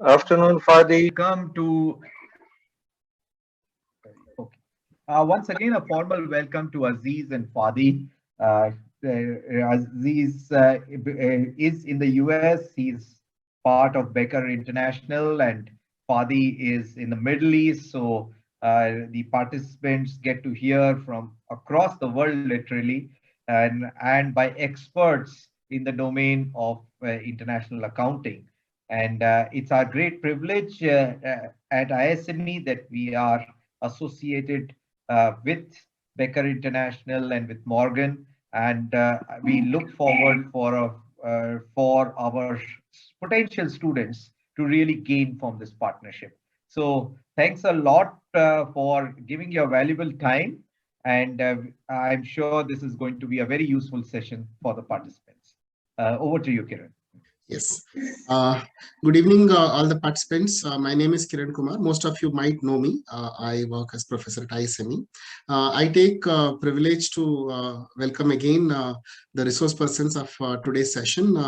Afternoon, Fadi. Welcome to okay. Once again, a formal welcome to Aziz and Fadi. Aziz is in the US. He's part of Becker International, and Fadi is in the Middle East. So the participants get to hear from across the world, literally, and by experts in the domain of international accounting. And it's our great privilege at ISME that we are associated with Becker International and with Morgan, and we look forward for our potential students to really gain from this partnership. So thanks a lot for giving your valuable time, and I'm sure this is going to be a very useful session for the participants. Over to you, Kiran. Yes. Good evening, all the participants. My name is Kiran Kumar. Most of you might know me. I work as professor at ISME. I take privilege to welcome again the resource persons of today's session,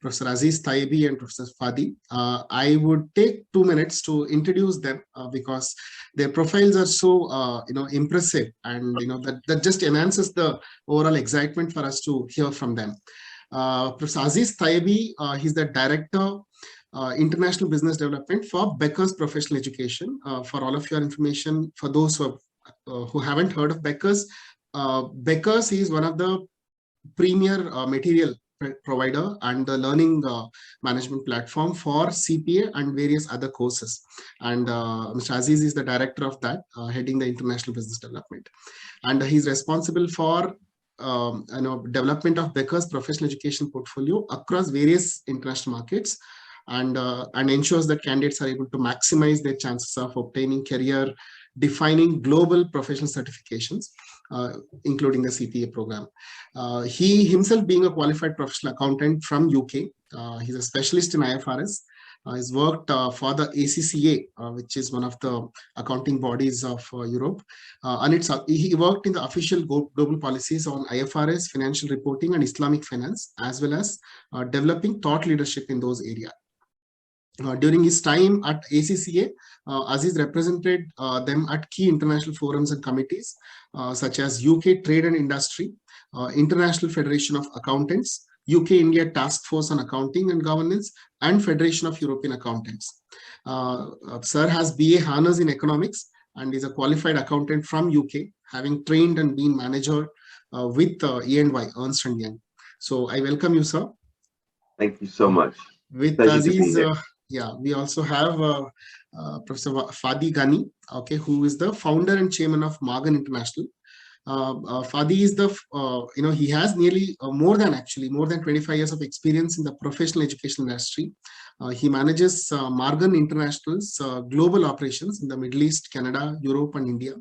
Professor Aziz Tayyebi and Professor Fadi. I would take 2 minutes to introduce them because their profiles are so impressive, and that just enhances the overall excitement for us to hear from them. Professor Aziz Tayyebi, he's the Director, International Business Development for Becker's Professional Education. For all of your information, for those who haven't heard of Becker's, Becker's is one of the premier material provider and the learning management platform for CPA and various other courses. And Mr. Aziz is the director of that, heading the international business development. And he's responsible for development of Becker's professional education portfolio across various international markets, and ensures that candidates are able to maximize their chances of obtaining career defining global professional certifications, including the CPA program. He himself, being a qualified professional accountant from UK, he's a specialist in IFRS. He's worked for the ACCA, which is one of the accounting bodies of Europe. And he worked in the official global policies on IFRS, financial reporting, and Islamic finance, as well as developing thought leadership in those areas. During his time at ACCA, Aziz represented them at key international forums and committees, such as UK Trade and Industry, International Federation of Accountants, UK-India Taskforce on Accounting and Governance, and Federation of European Accountants. Sir has BA Honours in Economics and is a qualified accountant from UK, having trained and been manager with E&Y, Ernst and Young. So I welcome you, sir. Thank you so much. With Aziz, we also have Professor Fadi Ghani, okay, who is the founder and chairman of Morgan International. Fadi is the, he has nearly more than 25 years of experience in the professional education industry. He manages Morgan International's global operations in the Middle East, Canada, Europe, and India.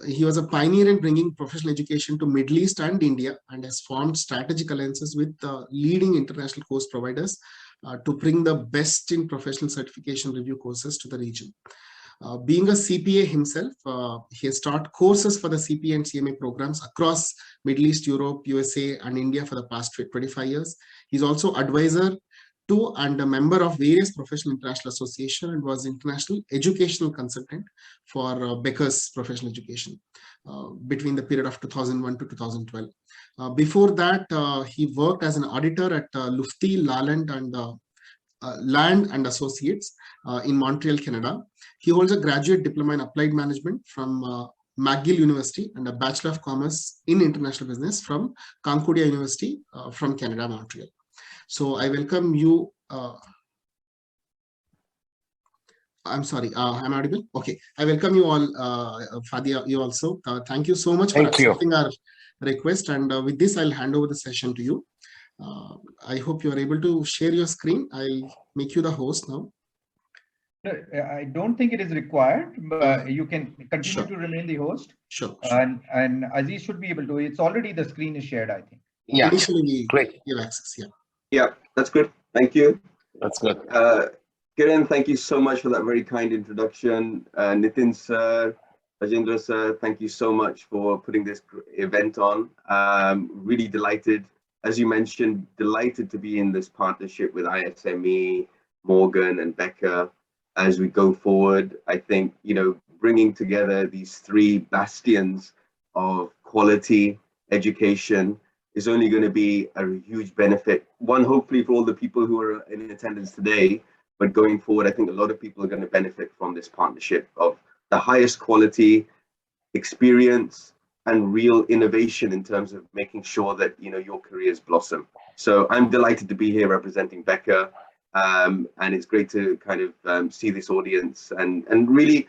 He was a pioneer in bringing professional education to Middle East and India, and has formed strategic alliances with leading international course providers to bring the best in professional certification review courses to the region. Being a CPA himself, he has taught courses for the CPA and CMA programs across Middle East, Europe, USA, and India for the past 25 years. He's also advisor to and a member of various professional international associations, and was international educational consultant for Becker's professional education between the period of 2001 to 2012. Before that, he worked as an auditor at Lufti, Land and Associates in Montreal, Canada. He holds a graduate diploma in applied management from McGill University and a Bachelor of Commerce in International Business from Concordia University from Canada, Montreal. So I welcome you. I'm sorry, I'm audible? Okay, I welcome you all, Fadi, you also. Thank you so much for accepting our request. And with this, I'll hand over the session to you. I hope you are able to share your screen. I'll make you the host now. I don't think it is required, but you can continue to remain the host. Sure. And Aziz should be able to. It's already, the screen is shared, I think. Yeah, initially we give access. Yeah, that's good. Thank you. That's good. Kiran, thank you so much for that very kind introduction. Nitin sir, Rajendra sir, thank you so much for putting this event on. Really delighted, as you mentioned, delighted to be in this partnership with ISME, Morgan and Becca as we go forward. I think, bringing together these three bastions of quality education is only going to be a huge benefit. One, hopefully for all the people who are in attendance today, but going forward, I think a lot of people are going to benefit from this partnership of the highest quality experience and real innovation in terms of making sure that your careers blossom. So I'm delighted to be here representing Becca, and it's great to kind of see this audience and really.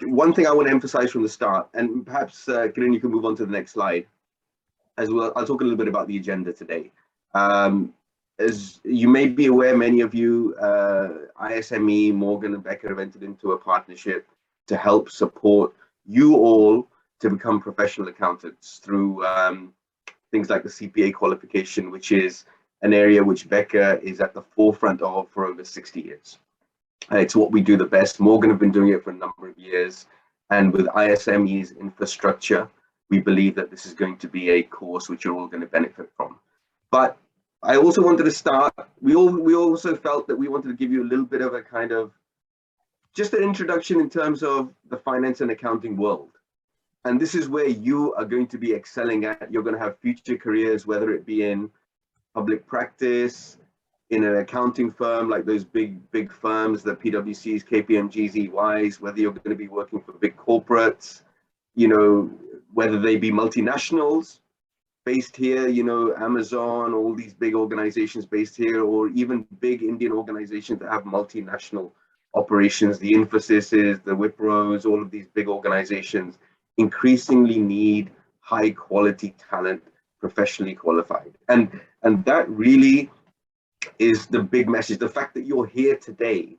One thing I want to emphasize from the start, and perhaps Kiran, you can move on to the next slide as well. I'll talk a little bit about the agenda today. As you may be aware, many of you, ISME, Morgan and Becca have entered into a partnership to help support you all to become professional accountants through things like the CPA qualification, which is an area which Becca is at the forefront of for over 60 years. It's what we do the best. Morgan have been doing it for a number of years. And with ISME's infrastructure, we believe that this is going to be a course which you're all going to benefit from. But I also wanted to start, we also felt that we wanted to give you a little bit of a kind of, just an introduction in terms of the finance and accounting world. And this is where you are going to be excelling at. You're going to have future careers, whether it be in public practice, in an accounting firm like those big firms, the PwCs, KPMGs, EYs, whether you're going to be working for big corporates, whether they be multinationals based here, Amazon, all these big organizations based here, or even big Indian organizations that have multinational operations, the Infosys, the Wipros, all of these big organizations increasingly need high quality talent, professionally qualified. And that really is the big message. The fact that you're here today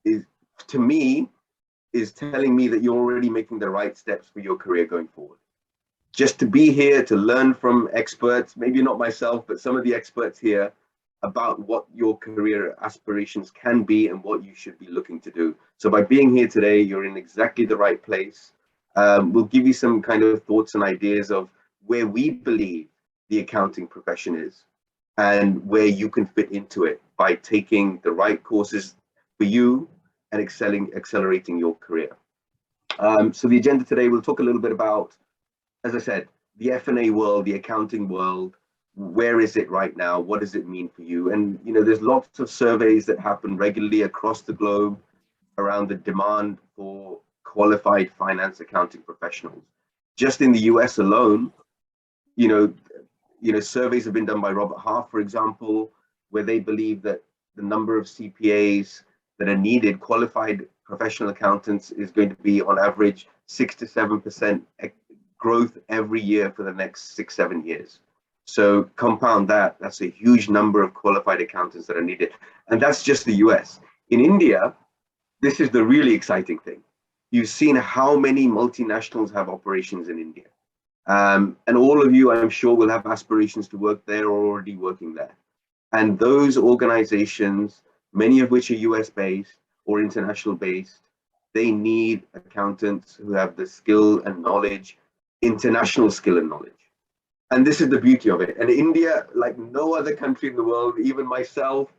is, to me, is telling me that you're already making the right steps for your career going forward. Just to be here to learn from experts, maybe not myself, but some of the experts here, about what your career aspirations can be and what you should be looking to do. So by being here today, you're in exactly the right place. We'll give you some kind of thoughts and ideas of where we believe the accounting profession is and where you can fit into it by taking the right courses for you and accelerating your career. So the agenda today, we'll talk a little bit about, as I said, the F&A world, the accounting world. Where is it right now? What does it mean for you? And there's lots of surveys that happen regularly across the globe around the demand for qualified finance accounting professionals. Just in the US alone, surveys have been done by Robert Half, for example, where they believe that the number of CPAs that are needed, qualified professional accountants, is going to be on average 6 to 7% growth every year for the next 6-7 years. So compound that, that's a huge number of qualified accountants that are needed. And that's just the US. In India, this is the really exciting thing. You've seen how many multinationals have operations in India. And all of you, I'm sure, will have aspirations to work there or already working there. And those organizations, many of which are US based or international based, they need accountants who have the skill and knowledge, international skill and knowledge. And this is the beauty of it. And India, like no other country in the world, even myself,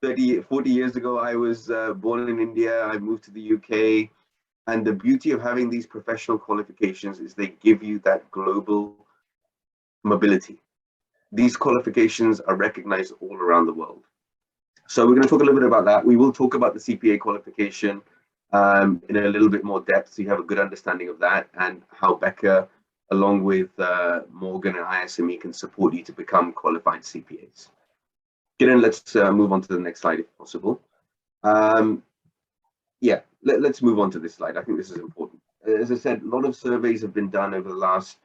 30, 40 years ago, I was born in India. I moved to the UK. And the beauty of having these professional qualifications is they give you that global mobility. These qualifications are recognized all around the world. So we're going to talk a little bit about that. We will talk about the CPA qualification in a little bit more depth, so you have a good understanding of that and how Becca, along with Morgan and ISME, can support you to become qualified CPAs. Kiran, let's move on to the next slide if possible. Yeah, let's move on to this slide. I think this is important. As I said, a lot of surveys have been done over the last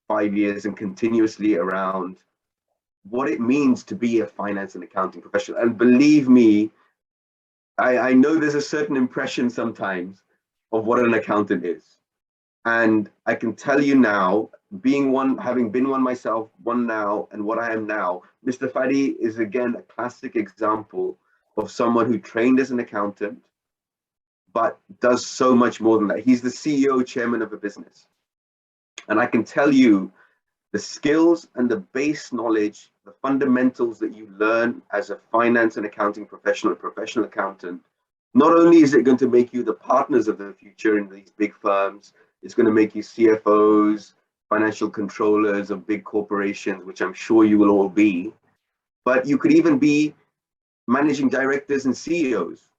5 years and continuously around what it means to be a finance and accounting professional. And believe me, I know there's a certain impression sometimes of what an accountant is. And I can tell you now, being one, having been one myself, one now, and what I am now, Mr. Fadi is again a classic example of someone who trained as an accountant, but does so much more than that. He's the CEO, chairman of a business. And I can tell you the skills and the base knowledge, the fundamentals that you learn as a finance and accounting professional, professional accountant, not only is it going to make you the partners of the future in these big firms, it's going to make you CFOs, financial controllers of big corporations, which I'm sure you will all be, but you could even be managing directors and CEOs,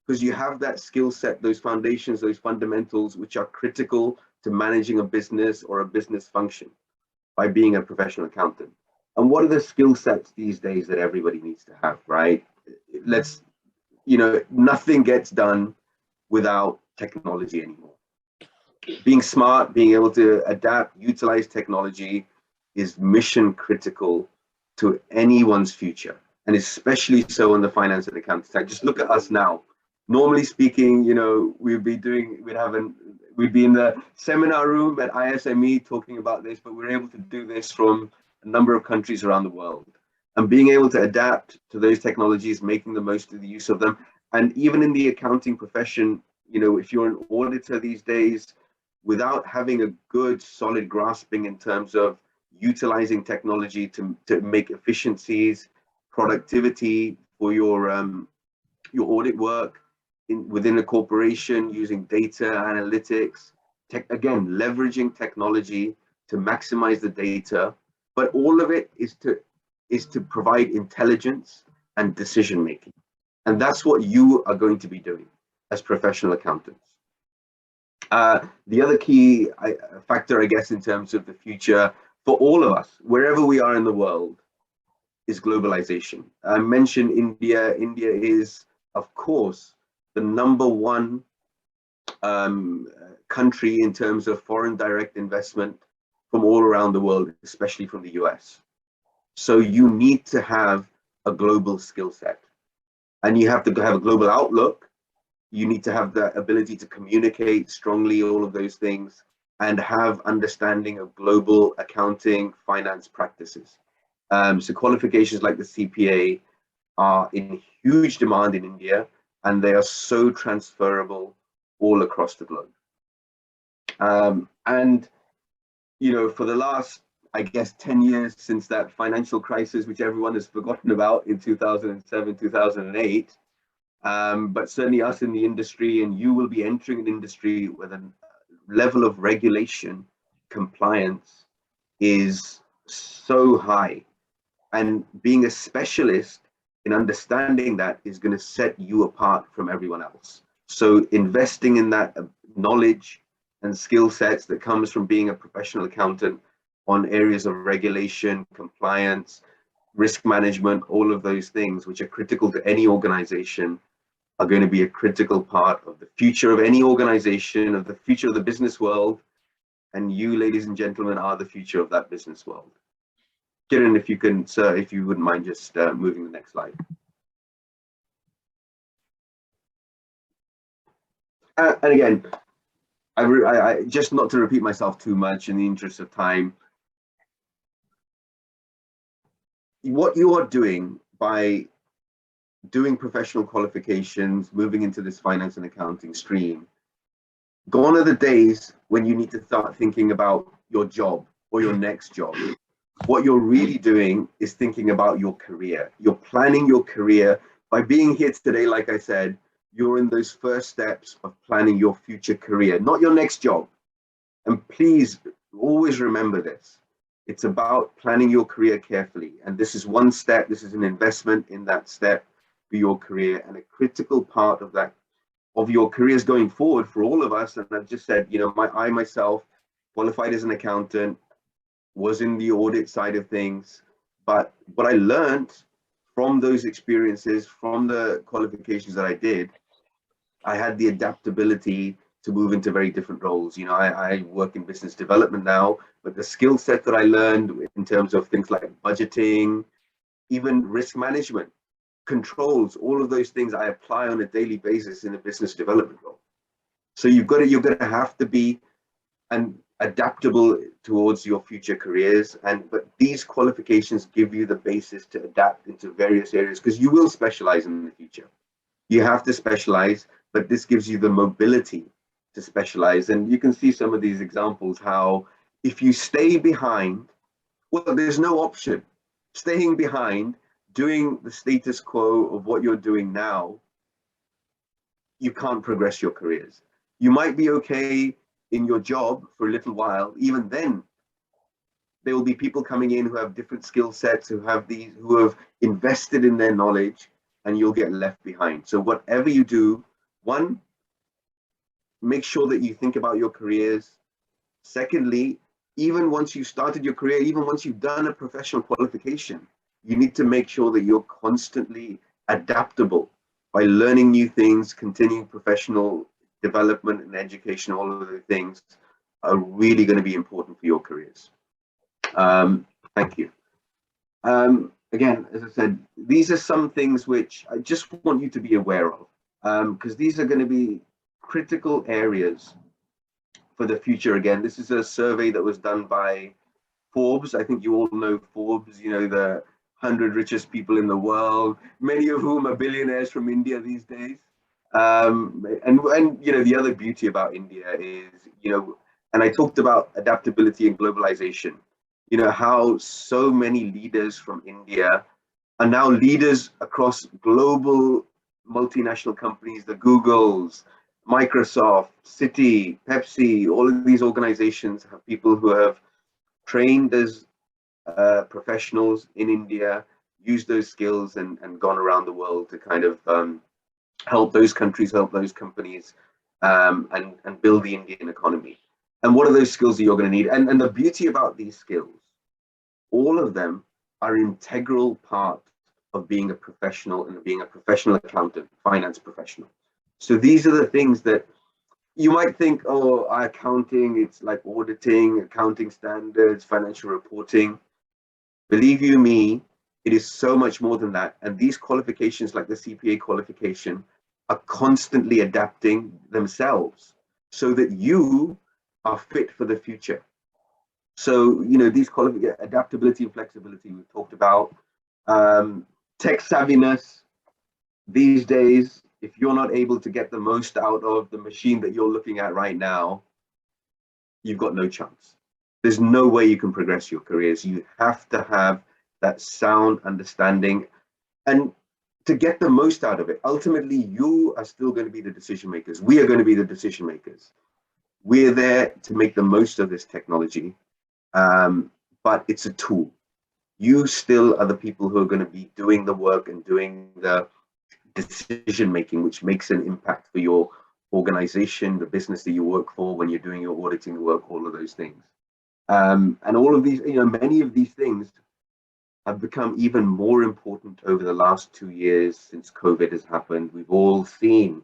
because you have that skill set, those foundations, those fundamentals, which are critical to managing a business or a business function by being a professional accountant. And what are the skill sets these days that everybody needs to have, right? Let's, nothing gets done without technology anymore. Being smart, being able to adapt, utilize technology is mission critical to anyone's future, and especially so on the finance and accounting side. Just look at us now. Normally speaking, we'd be in the seminar room at ISME talking about this, but we're able to do this from a number of countries around the world. And being able to adapt to those technologies, making the most of the use of them. And even in the accounting profession, if you're an auditor these days, without having a good, solid grasping in terms of utilizing technology to make efficiencies, productivity for your audit work within a corporation, using data analytics, again, leveraging technology to maximize the data, but all of it is to provide intelligence and decision making. And that's what you are going to be doing as professional accountants. The other key factor, I guess, in terms of the future for all of us, wherever we are in the world, is globalization. I mentioned India. India is, of course, the #1 country in terms of foreign direct investment from all around the world, especially from the US. So you need to have a global skill set, and you have to have a global outlook. You need to have the ability to communicate strongly, all of those things, and have understanding of global accounting, finance practices. So qualifications like the CPA are in huge demand in India, and they are so transferable all across the globe. And, for the last, I guess, 10 years since that financial crisis, which everyone has forgotten about in 2007, 2008, but certainly us in the industry, and you will be entering an industry with a level of regulation, compliance is so high. And being a specialist in understanding that is going to set you apart from everyone else. So investing in that knowledge and skill sets that comes from being a professional accountant on areas of regulation, compliance, risk management, all of those things which are critical to any organization are going to be a critical part of the future of any organization, of the future of the business world. And you, ladies and gentlemen, are the future of that business world. Kiran, if you can, sir, if you wouldn't mind just moving the next slide. And again, I just not to repeat myself too much in the interest of time, what you are doing by doing professional qualifications, moving into this finance and accounting stream, gone are the days when you need to start thinking about your job or your next job. What you're really doing is thinking about your career. You're planning your career. By being here today, like I said, you're in those first steps of planning your future career, not your next job. And please always remember this. It's about planning your career carefully. And this is one step. This is an investment in that step for your career, and a critical part of that, of your careers going forward for all of us. And I've just said, I myself qualified as an accountant, was in the audit side of things, but what I learned from those experiences, from the qualifications that I did, I had the adaptability to move into very different roles. I work in business development now, but the skill set that I learned in terms of things like budgeting, even risk management, controls, all of those things I apply on a daily basis in a business development role. So you're going to have to be adaptable towards your future careers, but these qualifications give you the basis to adapt into various areas, because you will specialize in the future. You have to specialize, but this gives you the mobility to specialize. And you can see some of these examples, how if you stay behind, well, there's no option. staying behind, doing the status quo of what you're doing now, you can't progress your careers. You might be okay in your job for a little while. Even then, there will be people coming in who have different skill sets, who have invested in their knowledge, and you'll get left behind. So whatever you do, one, make sure that you think about your careers. Secondly, even once you've started your career, even once you've done a professional qualification, you need to make sure that you're constantly adaptable by learning new things, continuing professional development and education. All of the things are really going to be important for your careers. Thank you. Again, as I said, these are some things which I just want you to be aware of, because these are going to be critical areas for the future. Again, this is a survey that was done by Forbes. I think you all know Forbes, you know, the 100 richest people in the world, many of whom are billionaires from India these days. And you know, the other beauty about India is, you know, and I talked about adaptability and globalization, you know, how so many leaders from India are now leaders across global multinational companies, the Googles, Microsoft, Citi, Pepsi. All of these organizations have people who have trained as professionals in India, used those skills and gone around the world to kind of help those countries, help those companies, and build the Indian economy. And what are those skills that you're going to need? And the beauty about these skills, all of them are an integral part of being a professional and being a professional accountant, finance professional. So these are the things that you might think, oh, accounting, it's like auditing, accounting standards, financial reporting. Believe you me, it is so much more than that. And these qualifications, like the CPA qualification, are constantly adapting themselves so that you are fit for the future. So, you know, these adaptability and flexibility we've talked about, tech savviness. These days, if you're not able to get the most out of the machine that you're looking at right now, you've got no chance. There's no way you can progress your careers. You have to have that sound understanding, and to get the most out of it. Ultimately, you are still going to be the decision makers. We are going to be the decision makers. We're there to make the most of this technology, but it's a tool. You still are the people who are going to be doing the work and doing the decision making, which makes an impact for your organization, the business that you work for, when you're doing your auditing work, all of those things. And all of these, you know, many of these things have become even more important over the last 2 years since COVID has happened. We've all seen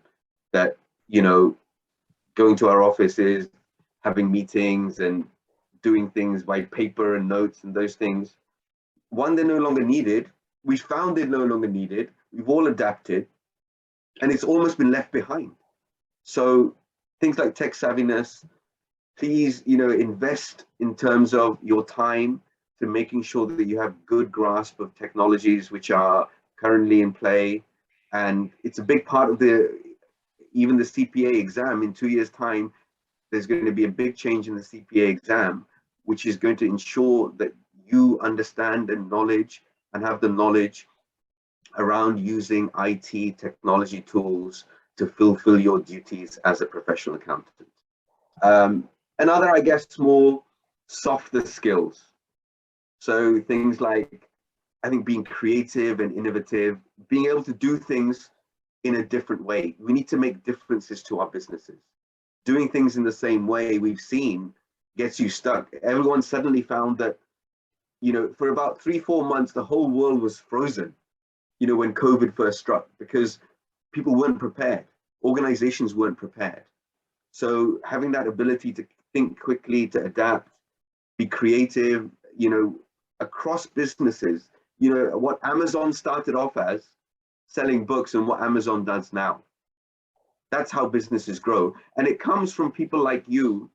that, you know, going to our offices, having meetings and doing things by paper and notes and those things. One, they're no longer needed. We found it no longer needed. We've all adapted, and it's almost been left behind. So things like tech savviness, please, you know, invest in terms of your time to making sure that you have good grasp of technologies which are currently in play. And it's a big part of even the CPA exam. In 2 years' time, there's going to be a big change in the CPA exam, which is going to ensure that you understand and have the knowledge around using IT technology tools to fulfill your duties as a professional accountant. Another, I guess, more softer skills. So things like, I think, being creative and innovative, being able to do things in a different way. We need to make differences to our businesses. Doing things in the same way, we've seen, gets you stuck. Everyone suddenly found that, you know, for about 3-4 months, the whole world was frozen, you know, when COVID first struck, because people weren't prepared. Organizations weren't prepared. So having that ability to think quickly, to adapt, be creative, you know, across businesses, you know, what Amazon started off as selling books and what Amazon does now. That's how businesses grow. And it comes from people like you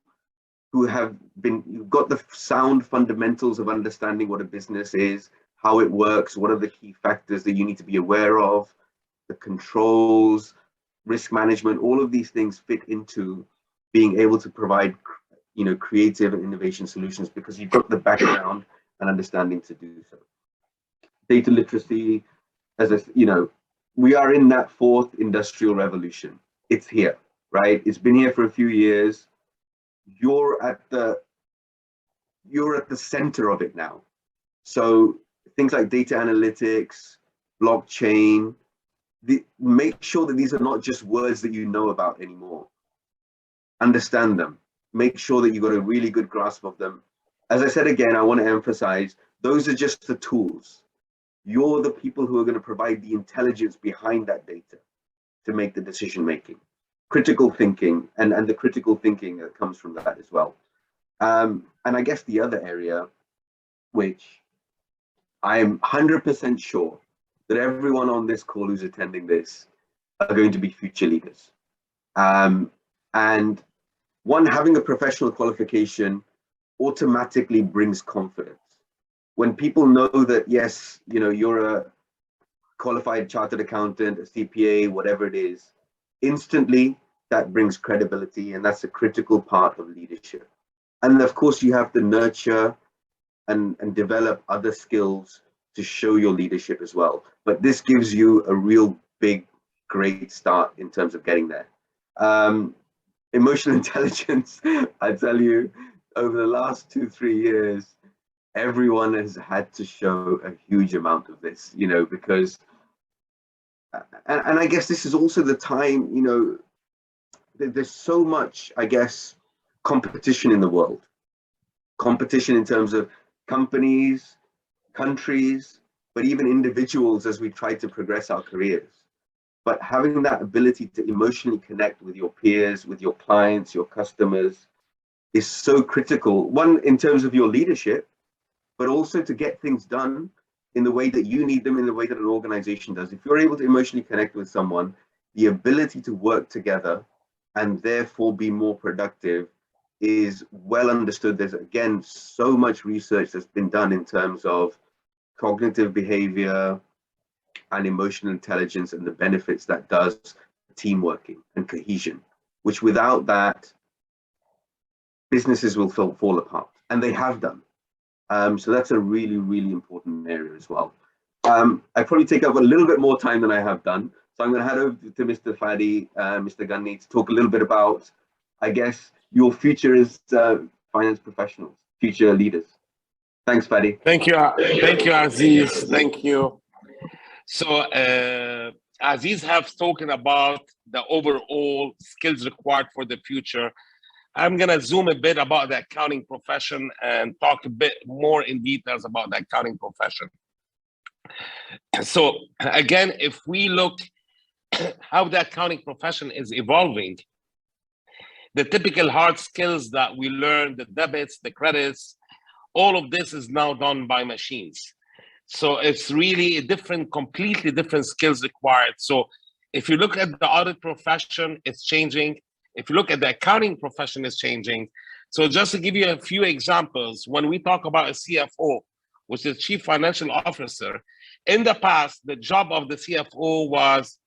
who you've got the sound fundamentals of understanding what a business is, how it works, what are the key factors that you need to be aware of, the controls, risk management, all of these things fit into being able to provide, you know, creative and innovation solutions, because you've got the background and understanding to do so. data literacy, we are in that fourth industrial revolution. It's here, right? It's been here for a few years. You're at the center of it now. So things like data analytics, blockchain, make sure that these are not just words that you know about anymore. Understand them. Make sure that you've got a really good grasp of them. As I said again, I want to emphasize, those are just the tools. You're the people who are going to provide the intelligence behind that data to make the decision making. Critical thinking, and the critical thinking that comes from that as well. And I guess the other area, which I'm 100% sure that everyone on this call who's attending this are going to be future leaders. And one, having a professional qualification automatically brings confidence. When people know that, yes, you're a qualified chartered accountant, a CPA, whatever it is, instantly that brings credibility, and that's a critical part of leadership. And of course, you have to nurture and develop other skills to show your leadership as well. But this gives you a real big, great start in terms of getting there. Emotional intelligence, I tell you, over the last 2-3 years, everyone has had to show a huge amount of this, because, and I guess this is also the time, there's so much, I guess, competition in the world. Competition in terms of companies, countries, but even individuals as we try to progress our careers. But having that ability to emotionally connect with your peers, with your clients, your customers, is so critical. One, in terms of your leadership, but also to get things done in the way that you need them, in the way that an organization does. If you're able to emotionally connect with someone, the ability to work together and therefore be more productive is well understood. There's, again, so much research that's been done in terms of cognitive behavior and emotional intelligence and the benefits that does team working and cohesion, which without that, businesses will fall apart, and they have done. So that's a really, really important area as well. I probably take up a little bit more time than I have done. So I'm going to hand over to Mr. Fadi, Mr. Gunni, to talk a little bit about, I guess, your future as finance professionals, future leaders. Thanks, Fadi. Thank you, Aziz. Thank you. So Aziz have spoken about the overall skills required for the future. I'm going to zoom a bit about the accounting profession and talk a bit more in details about the accounting profession. So again, if we look how the accounting profession is evolving, the typical hard skills that we learn, the debits, the credits, all of this is now done by machines. So it's really a completely different skills required. So if you look at the audit profession, it's changing. If you look at the accounting profession, it's changing. So just to give you a few examples, when we talk about a CFO, which is Chief Financial Officer, in the past, the job of the CFO was,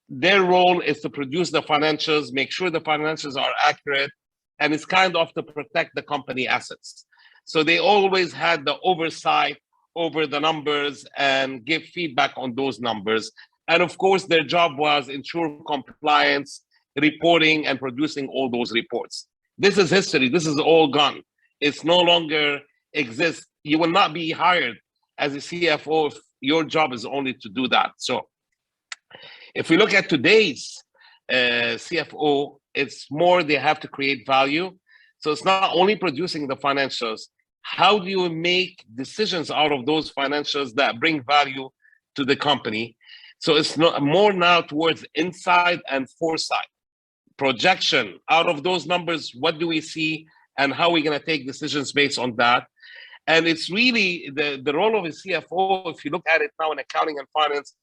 their role is to produce the financials, make sure the financials are accurate, and it's kind of to protect the company assets. So they always had the oversight over the numbers and give feedback on those numbers. And of course, their job was ensure compliance, reporting, and producing all those reports. This is history. This is all gone. It's no longer exists. You will not be hired as a CFO if your job is only to do that. So if we look at today's CFO, it's more they have to create value. So it's not only producing the financials. How do you make decisions out of those financials that bring value to the company? So it's not more now towards insight and foresight. Projection out of those numbers, what do we see and how are we going to take decisions based on that? And it's really the role of a CFO, if you look at it now in accounting and finance,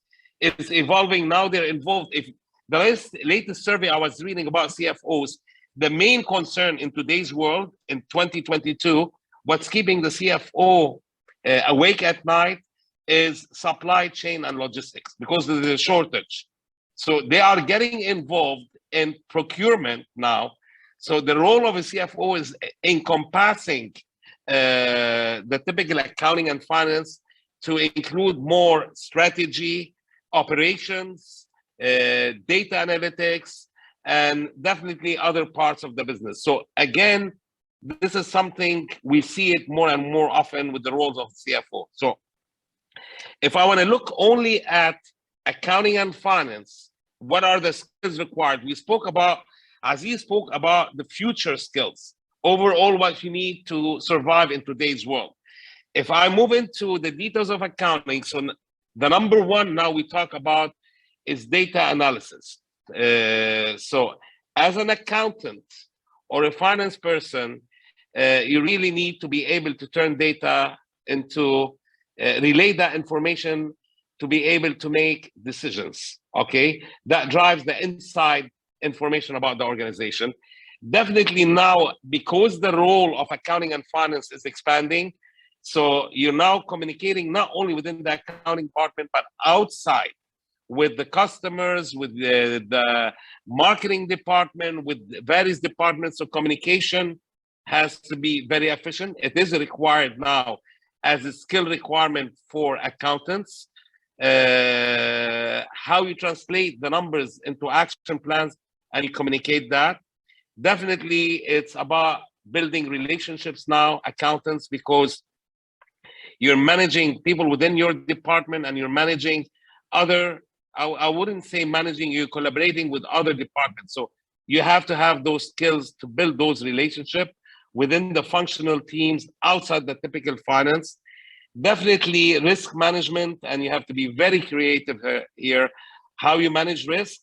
it's evolving. Now they're involved. If the latest survey I was reading about CFOs, the main concern in today's world in 2022, what's keeping the CFO awake at night is supply chain and logistics, because there's a shortage. So they are getting involved in procurement now. So the role of a CFO is encompassing the typical accounting and finance to include more strategy, operations, data analytics, and definitely other parts of the business. So again, this is something we see it more and more often with the roles of CFO. So if I want to look only at accounting and finance, what are the skills required? Aziz spoke about the future skills, overall what you need to survive in today's world. If I move into the details of accounting, so the number one now we talk about is data analysis. So as an accountant or a finance person, you really need to be able to turn data into, relay that information to be able to make decisions, okay? That drives the inside information about the organization. Definitely now, because the role of accounting and finance is expanding, so you're now communicating not only within the accounting department, but outside with the customers, with the marketing department, with various departments. So communication has to be very efficient. It is required now as a skill requirement for accountants. How you translate the numbers into action plans and you communicate that. Definitely it's about building relationships now, accountants, because you're managing people within your department and you're managing other, I wouldn't say managing, you're collaborating with other departments. So you have to have those skills to build those relationships within the functional teams outside the typical finance. Definitely risk management, and you have to be very creative here, how you manage risk.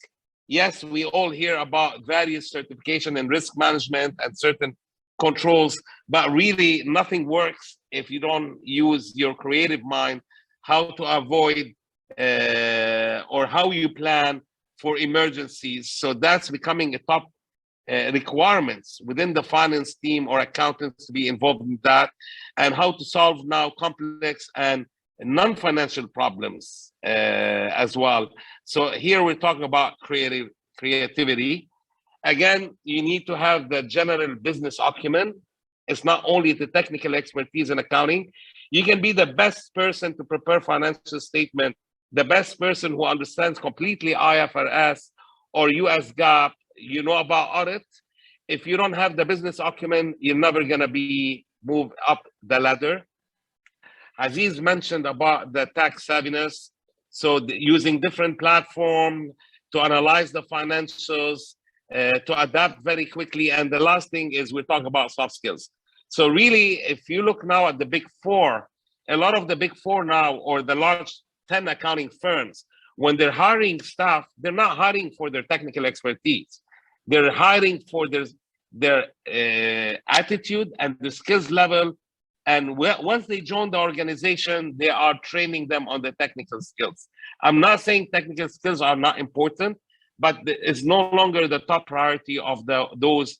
Yes, we all hear about various certification and risk management and certain controls, but really nothing works if you don't use your creative mind, how to avoid or how you plan for emergencies. So that's becoming a top requirements within the finance team or accountants to be involved in that, and how to solve now complex and non-financial problems as well. So here we're talking about creativity. Again, you need to have the general business acumen. It's not only the technical expertise in accounting. You can be the best person to prepare financial statement, the best person who understands completely IFRS or US GAAP, you know about audit. If you don't have the business acumen, you're never gonna be moved up the ladder. Aziz mentioned about the tax savviness. So using different platforms to analyze the financials, to adapt very quickly. And the last thing is we talk about soft skills. So really, if you look now at the big four, a lot of the big four now, or the large 10 accounting firms, when they're hiring staff, they're not hiring for their technical expertise. They're hiring for their attitude and the skills level. And once they join the organization, they are training them on the technical skills. I'm not saying technical skills are not important, but it's no longer the top priority of those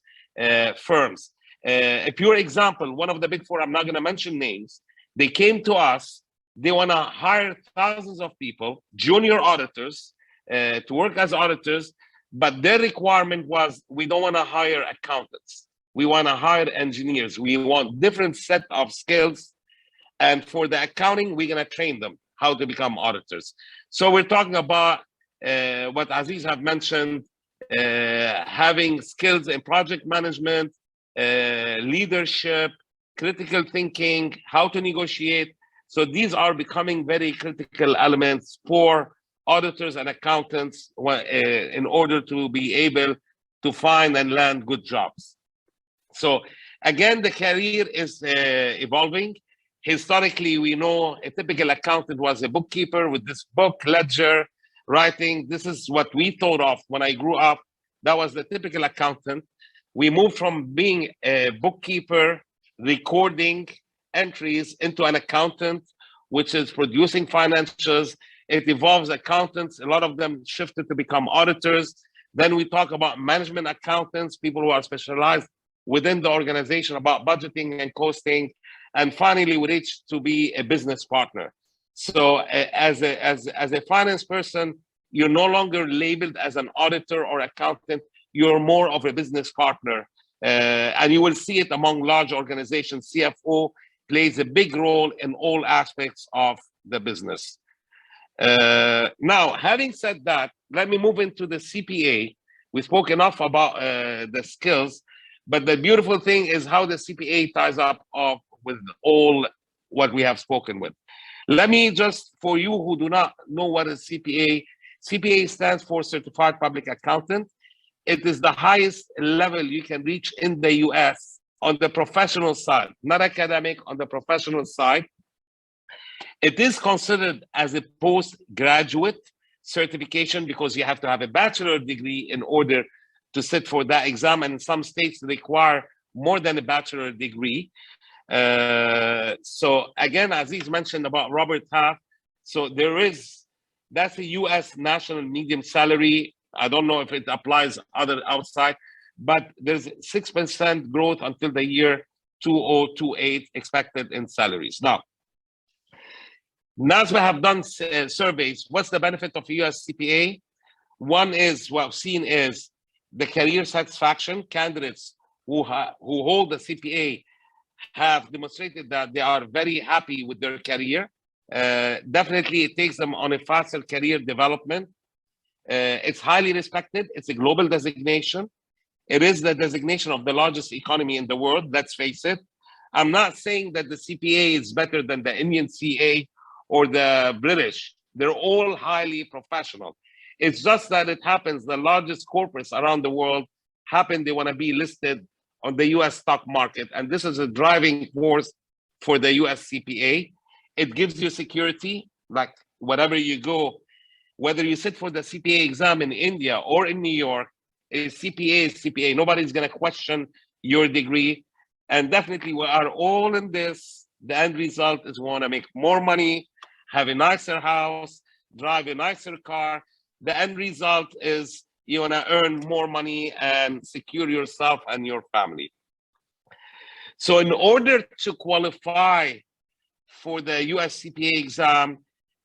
firms. A pure example, one of the big four, I'm not gonna mention names, they came to us, they wanna hire thousands of people, junior auditors, to work as auditors, but their requirement was, we don't wanna hire accountants. We wanna hire engineers. We want different set of skills. And for the accounting, we're gonna train them how to become auditors. So we're talking about what Aziz have mentioned, having skills in project management, leadership, critical thinking, how to negotiate. So these are becoming very critical elements for auditors and accountants in order to be able to find and land good jobs. So again, the career is evolving. Historically, we know a typical accountant was a bookkeeper with this book, ledger, writing. This is what we thought of when I grew up. That was the typical accountant. We moved from being a bookkeeper, recording entries, into an accountant, which is producing financials. It evolves accountants. A lot of them shifted to become auditors. Then we talk about management accountants, people who are specialized within the organization about budgeting and costing. And finally, we reach to be a business partner. So as a finance person, you're no longer labeled as an auditor or accountant. You're more of a business partner. And you will see it among large organizations. CFO plays a big role in all aspects of the business. Now, having said that, let me move into the CPA. We spoke enough about the skills, but the beautiful thing is how the CPA ties up with all what we have spoken with. Let me just, for you who do not know what is CPA, CPA stands for Certified Public Accountant. It is the highest level you can reach in the US on the professional side, not academic, on the professional side. It is considered as a postgraduate certification because you have to have a bachelor degree in order to sit for that exam, and some states require more than a bachelor degree. So again, Aziz mentioned about Robert Half. So that's a US national median salary. I don't know if it applies other outside, but there's 6% growth until the year 2028 expected in salaries. Now as we have done surveys, what's the benefit of a US CPA? One is, what I've seen is the career satisfaction. Candidates who hold the CPA have demonstrated that they are very happy with their career. Definitely, it takes them on a faster career development. It's highly respected. It's a global designation. It is the designation of the largest economy in the world, let's face it. I'm not saying that the CPA is better than the Indian CA or the British. They're all highly professional. It's just that it happens, the largest corporates around the world they want to be listed on the US stock market. And this is a driving force for the US CPA. It gives you security, like wherever you go, whether you sit for the CPA exam in India or in New York, a CPA is CPA. Nobody's going to question your degree. And definitely we are all in this. The end result is we want to make more money, have a nicer house, drive a nicer car. The end result is you want to earn more money and secure yourself and your family. So in order to qualify for the US CPA exam,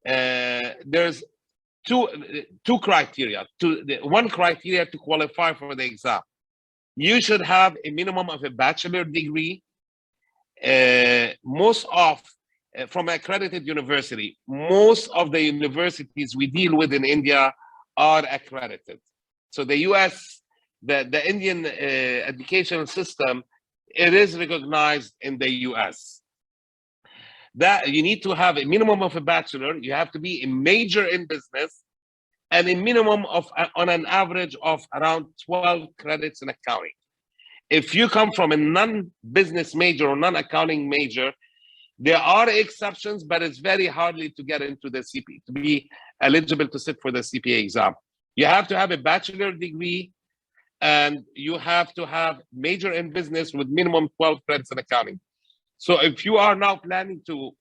there's two criteria. One criteria to qualify for the exam. You should have a minimum of a bachelor degree, from an accredited university. Most of the universities we deal with in India are accredited. So the US, the Indian educational system, it is recognized in the US. That you need to have a minimum of a bachelor, you have to be a major in business, and a minimum of, on an average of around 12 credits in accounting. If you come from a non-business major or non-accounting major, there are exceptions, but it's very hardly to get into the CPA, to be eligible to sit for the CPA exam. You have to have a bachelor degree, and you have to have major in business with minimum 12 credits in accounting. So if you are now planning to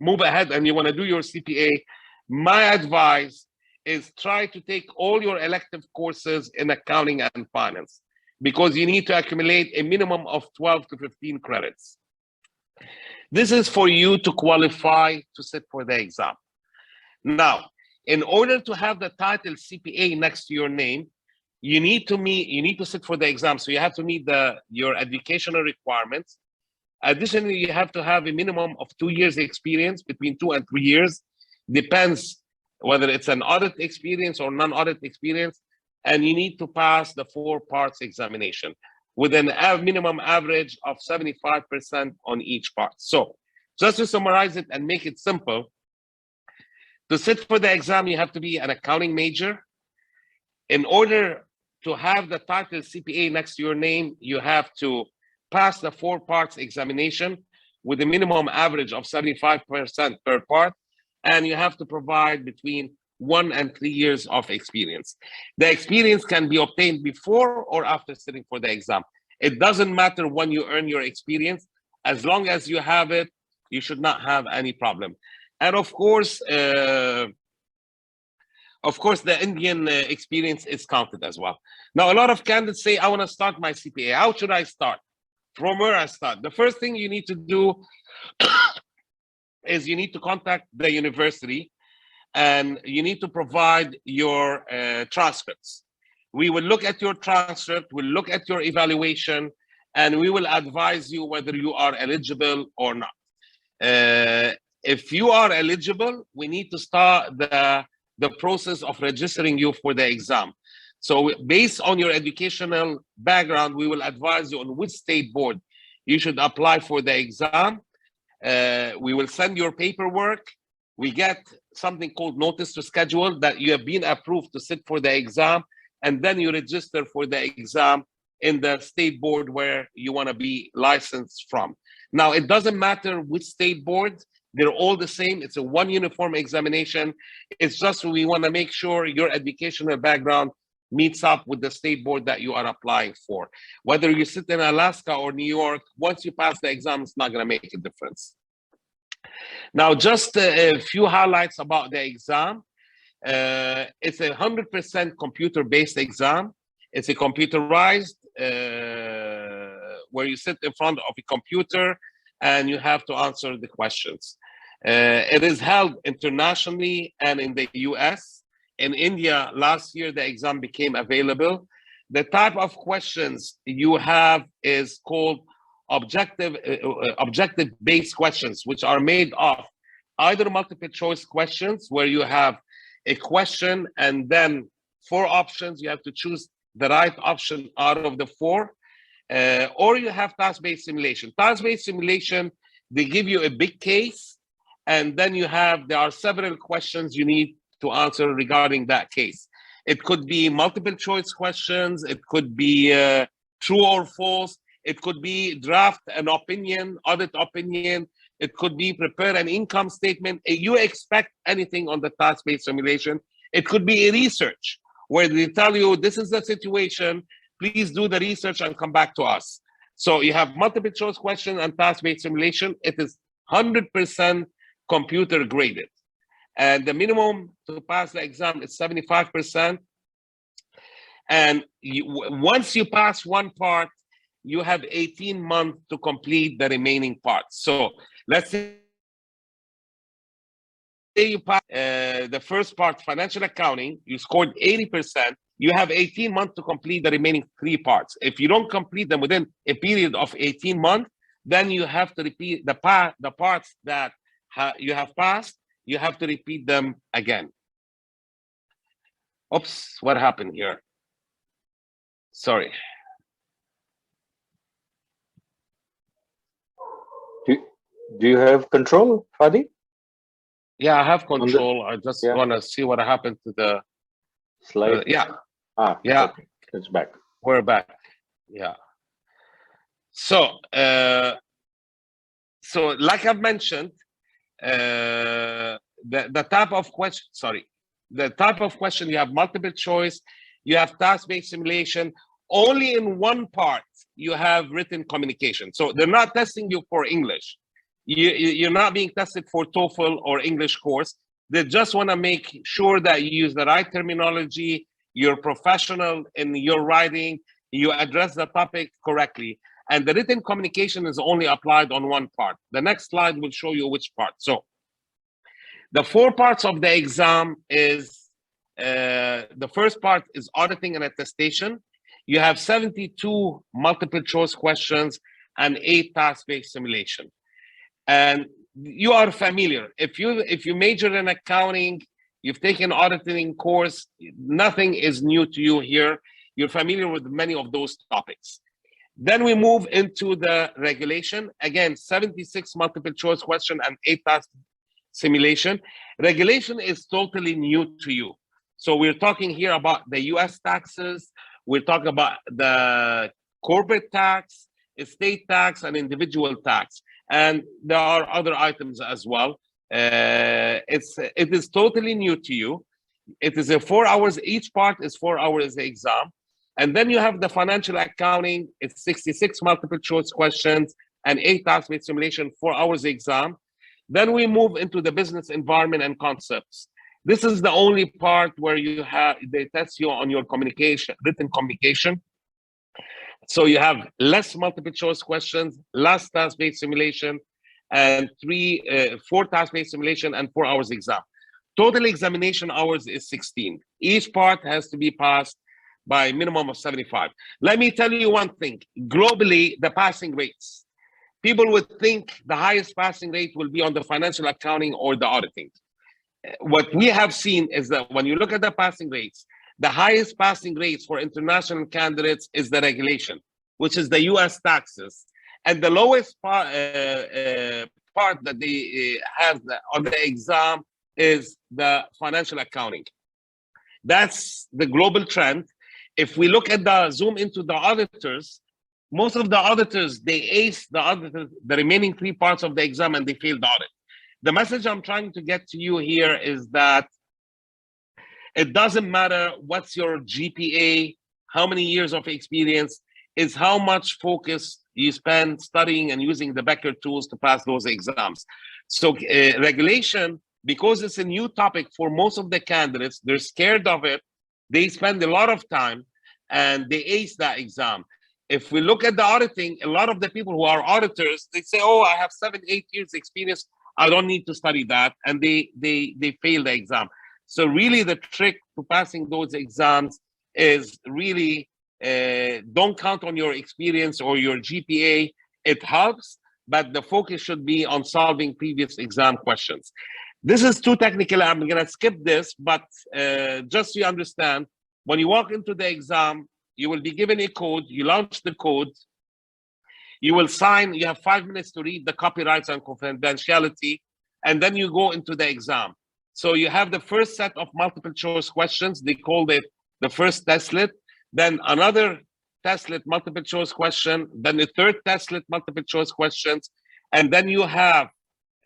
move ahead and you want to do your CPA, my advice is try to take all your elective courses in accounting and finance, because you need to accumulate a minimum of 12 to 15 credits. This is for you to qualify to sit for the exam. Now, in order to have the title CPA next to your name, you need to sit for the exam. So you have to meet your educational requirements. Additionally, you have to have a minimum of 2 years experience, between 2 and 3 years. Depends whether it's an audit experience or non-audit experience. And you need to pass the 4 parts examination with a minimum average of 75% on each part. So just to summarize it and make it simple, to sit for the exam, you have to be an accounting major. In order to have the title CPA next to your name, you have to pass the 4 parts examination with a minimum average of 75% per part, and you have to provide between 1 and 3 years of experience. The experience can be obtained before or after sitting for the exam. It doesn't matter when you earn your experience. As long as you have it, you should not have any problem. And of course, the Indian experience is counted as well. Now, a lot of candidates say, I want to start my CPA. How should I start? From where I start? The first thing you need to do is you need to contact the university, and you need to provide your transcripts. We will look at your transcript, we'll look at your evaluation, and we will advise you whether you are eligible or not. If you are eligible, we need to start the process of registering you for the exam. So based on your educational background, we will advise you on which state board you should apply for the exam. We will send your paperwork. We get something called notice to schedule that you have been approved to sit for the exam, and then you register for the exam in the state board where you want to be licensed from. Now, it doesn't matter which state board, they're all the same. It's a one uniform examination. It's just we want to make sure your educational background meets up with the state board that you are applying for. Whether you sit in Alaska or New York, once you pass the exam, it's not going to make a difference. Now, just a few highlights about the exam. It's a 100% computer-based exam. It's a computerized, where you sit in front of a computer and you have to answer the questions. It is held internationally and in the US. In India, last year, the exam became available. The type of questions you have is called objective-based questions, which are made of either multiple choice questions, where you have a question and then 4 options. You have to choose the right option out of the 4. Or you have task-based simulation. Task-based simulation, they give you a big case, and then there are several questions you need to answer regarding that case. It could be multiple choice questions. It could be true or false. It could be draft an opinion, audit opinion. It could be prepare an income statement. You expect anything on the task-based simulation. It could be a research where they tell you, this is the situation, please do the research and come back to us. So you have multiple choice question and task-based simulation. It is 100% computer graded. And the minimum to pass the exam is 75%. And once you pass one part, you have 18 months to complete the remaining parts. So let's say you pass the first part, financial accounting, you scored 80%, you have 18 months to complete the remaining 3 parts. If you don't complete them within a period of 18 months, then you have to repeat the parts that you have passed, you have to repeat them again. Oops, what happened here? Sorry. Do you have control, Fadi? Yeah, I have control. I just want to see what happened to the slide. Yeah. Yeah. Okay. It's back. We're back. Yeah. So, like I've mentioned, the type of question. The type of question, you have multiple choice, you have task-based simulation. Only in one part you have written communication. So they're not testing you for English. You're not being tested for TOEFL or English course. They just want to make sure that you use the right terminology, you're professional in your writing, you address the topic correctly. And the written communication is only applied on one part. The next slide will show you which part. So the 4 parts of the exam is, the first part is auditing and attestation. You have 72 multiple choice questions and 8 task-based simulation. And you are familiar. If you major in accounting, you've taken auditing course, nothing is new to you here. You're familiar with many of those topics. Then we move into the regulation. Again, 76 multiple choice question and 8 task simulation. Regulation is totally new to you. So we're talking here about the US taxes. We're talking about the corporate tax, estate tax, and individual tax. And there are other items as well. It is totally new to you. It is 4 hours, each part is 4 hours exam. And then you have the financial accounting, it's 66 multiple choice questions and 8 task-based simulation, 4 hours exam. Then we move into the business environment and concepts. This is the only part where they test you on your communication, written communication. So you have less multiple choice questions, less task-based simulation, and 4 task-based simulation and 4 hours exam. Total examination hours is 16. Each part has to be passed by a minimum of 75. Let me tell you one thing. Globally, the passing rates, people would think the highest passing rate will be on the financial accounting or the auditing. What we have seen is that when you look at the passing rates, the highest passing rates for international candidates is the regulation, which is the US taxes. And the lowest part that they have on the exam is the financial accounting. That's the global trend. If we look at the zoom into the auditors, most of the auditors, they ace the remaining 3 parts of the exam and they fail the audit. The message I'm trying to get to you here is that it doesn't matter what's your GPA, how many years of experience, is how much focus you spend studying and using the Becker tools to pass those exams. So regulation, because it's a new topic for most of the candidates, they're scared of it. They spend a lot of time and they ace that exam. If we look at the auditing, a lot of the people who are auditors, they say, oh, I have 7-8 years experience, I don't need to study that, and they fail the exam. So really the trick to passing those exams is really don't count on your experience or your GPA. It helps, but the focus should be on solving previous exam questions. This is too technical, I'm gonna skip this, but just so you understand, when you walk into the exam, you will be given a code, you launch the code, you will sign, you have 5 minutes to read the copyrights and confidentiality, and then you go into the exam. So you have the first set of multiple choice questions, they called it the first testlet, then another testlet multiple choice question, then the third testlet multiple choice questions, and then you have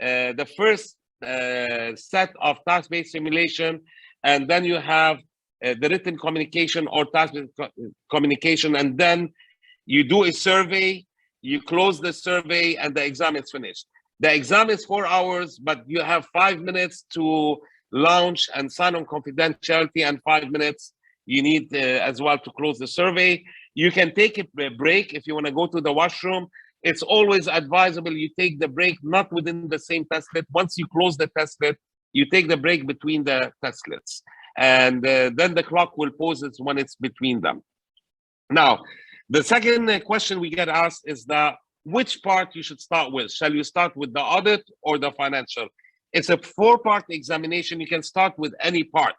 the first set of task-based simulation, and then you have the written communication or task-based communication, and then you do a survey, you close the survey, and the exam is finished. The exam is 4 hours, but you have 5 minutes to launch and sign on confidentiality, and 5 minutes you need as well to close the survey. You can take a break if you want to go to the washroom. It's always advisable you take the break not within the same testlet. Once you close the testlet, you take the break between the testlets, and then the clock will pause it when it's between them. Now, the second question we get asked is that which part you should start with. Shall you start with the audit or the financial? It's a 4-part examination. You can start with any part.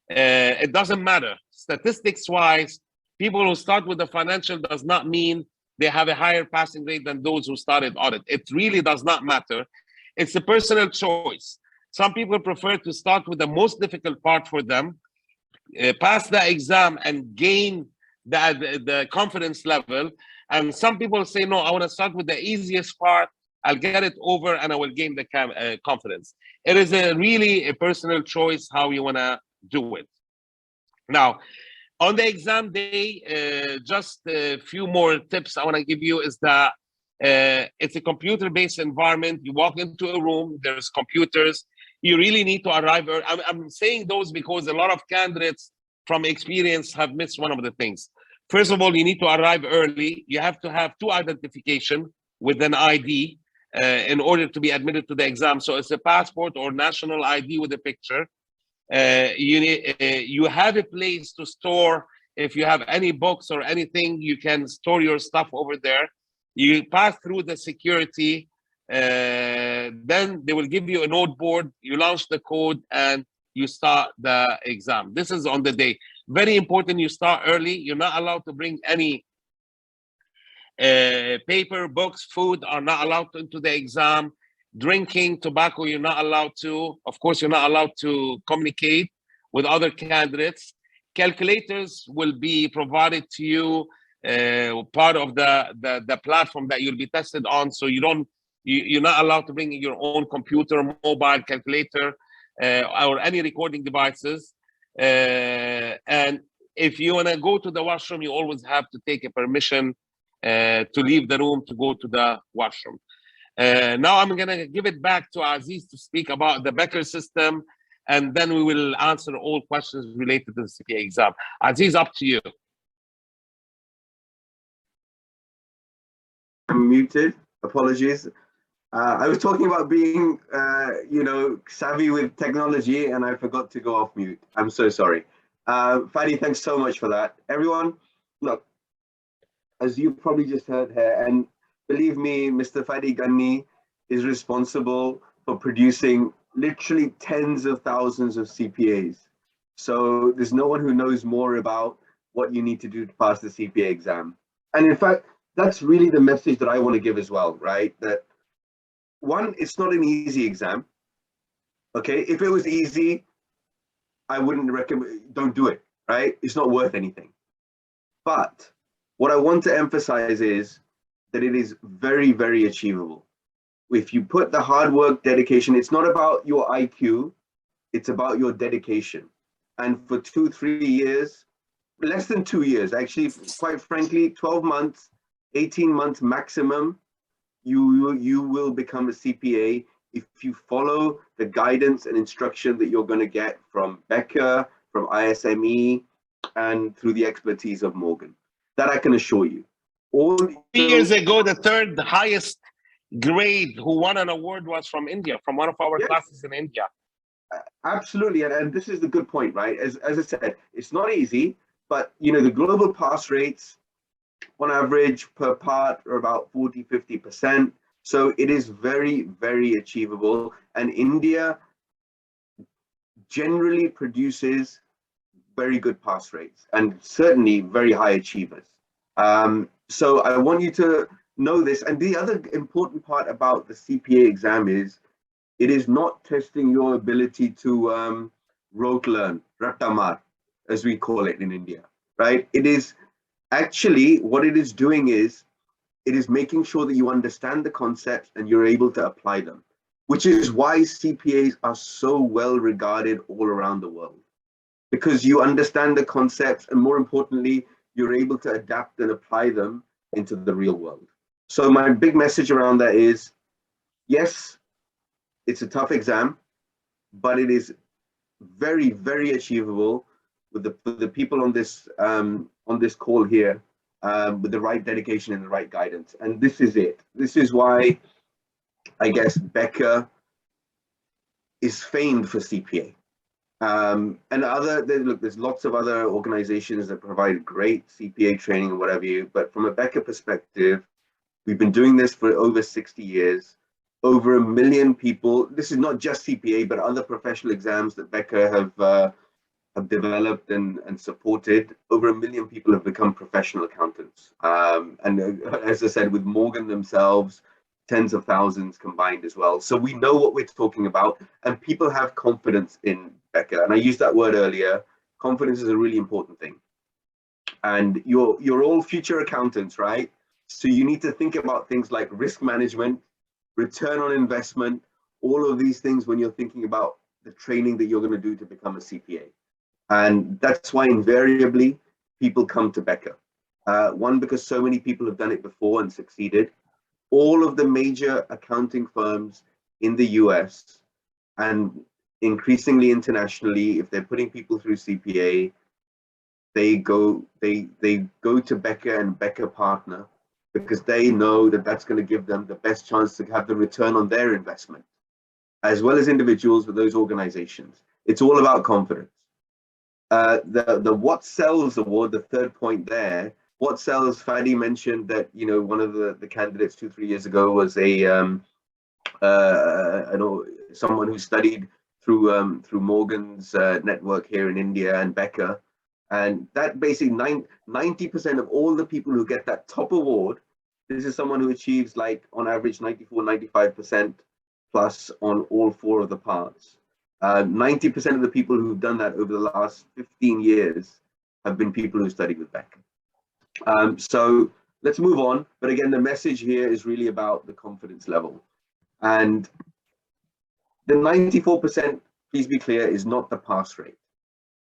It doesn't matter. Statistics-wise, people who start with the financial does not mean they have a higher passing rate than those who started audit. It really does not matter. It's a personal choice. Some people prefer to start with the most difficult part for them, pass the exam and gain the confidence level. And some people say, no, I want to start with the easiest part. I'll get it over and I will gain the confidence. It is really a personal choice how you want to do it. Now, on the exam day, just a few more tips I want to give you is that it's a computer-based environment. You walk into a room, there's computers. You really need to arrive early. I'm saying those because a lot of candidates from experience have missed one of the things. First of all, you need to arrive early. You have to have 2 identification with an ID in order to be admitted to the exam. So it's a passport or national ID with a picture. You have a place to store. If you have any books or anything, you can store your stuff over there. You pass through the security, then they will give you a noteboard, you launch the code, and you start the exam. This is on the day. Very important, you start early. You're not allowed to bring any paper, books, food are not allowed into the exam. Drinking, tobacco, you're not allowed to. Of course, you're not allowed to communicate with other candidates. Calculators will be provided to you, part of the platform that you'll be tested on. So you're not allowed to bring your own computer, mobile calculator, or any recording devices. And if you want to go to the washroom, you always have to take a permission to leave the room to go to the washroom. Now I'm going to give it back to Aziz to speak about the Becker system, and then we will answer all questions related to the CPA exam. Aziz, up to you. I'm muted. Apologies. I was talking about being, savvy with technology, and I forgot to go off mute. I'm so sorry. Fadi, thanks so much for that. Everyone, look, as you probably just heard here, and believe me, Mr. Fadi Ghani is responsible for producing literally tens of thousands of CPAs. So there's no one who knows more about what you need to do to pass the CPA exam. And in fact, that's really the message that I want to give as well, right? That one, it's not an easy exam. Okay, if it was easy, I wouldn't recommend, don't do it, right? It's not worth anything. But what I want to emphasize is that it is very, very achievable. If you put the hard work, dedication, it's not about your IQ, it's about your dedication. And for 2-3 years, less than 2 years, actually, quite frankly, 12 months, 18 months maximum, you will become a CPA if you follow the guidance and instruction that you're going to get from Becca, from ISME, and through the expertise of Morgan. That I can assure you. 3 years ago, the third highest grade who won an award was from India, from one of our classes in India. Absolutely, and this is the good point, right? As I said, it's not easy, but you know, the global pass rates on average per part are about 40-50%. So it is very, very achievable. And India generally produces very good pass rates and certainly very high achievers. So I want you to know this. And the other important part about the CPA exam is it is not testing your ability to rote learn, rattamar, as we call it in India, right? It is actually, what it is doing is, it is making sure that you understand the concepts and you're able to apply them, which is why CPAs are so well regarded all around the world, because you understand the concepts and more importantly, you're able to adapt and apply them into the real world. So my big message around that is, yes, it's a tough exam, but it is very, very achievable with the people on this call here, with the right dedication and the right guidance. And this is it. This is why I guess Becca is famed for CPA. And look, there's lots of other organizations that provide great CPA training and whatever you, but from a Becca perspective, we've been doing this for over 60 years. Over 1 million people. This is not just CPA, but other professional exams that Becca have developed and supported. Over 1 million people have become professional accountants. And as I said, with Morgan themselves, tens of thousands combined as well. So we know what we're talking about, and people have confidence in Becca. And I used that word earlier. Confidence is a really important thing. And you're all future accountants, right? So you need to think about things like risk management, return on investment, all of these things when you're thinking about the training that you're going to do to become a CPA. And that's why invariably people come to Becca. One, because so many people have done it before and succeeded. All of the major accounting firms in the US and increasingly internationally, if they're putting people through CPA, they go to Becca and Becca partner, because they know that that's going to give them the best chance to have the return on their investment, as well as individuals with those organizations. It's all about confidence. The What Sells Award, the third point there, What Sells, Fadi mentioned that, you know, one of the candidates 2-3 years ago was someone who studied through Morgan's network here in India and Becca. And that basically 90% of all the people who get that top award, this is someone who achieves like on average 94-95% plus on all 4 of the parts. 90% of the people who've done that over the last 15 years have been people who studied with Becca. So let's move on. But again, the message here is really about the confidence level. And the 94%, please be clear, is not the pass rate.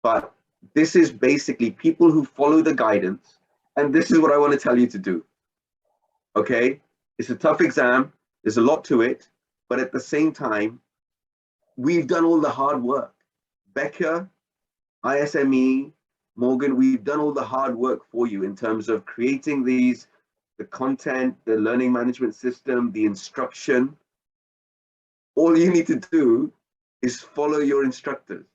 But this is basically people who follow the guidance. And this is what I want to tell you to do. Okay? It's a tough exam. There's a lot to it. But at the same time, we've done all the hard work. Becca, ISME, Morgan, we've done all the hard work for you in terms of creating the content, the learning management system, the instruction. All you need to do is follow your instructors.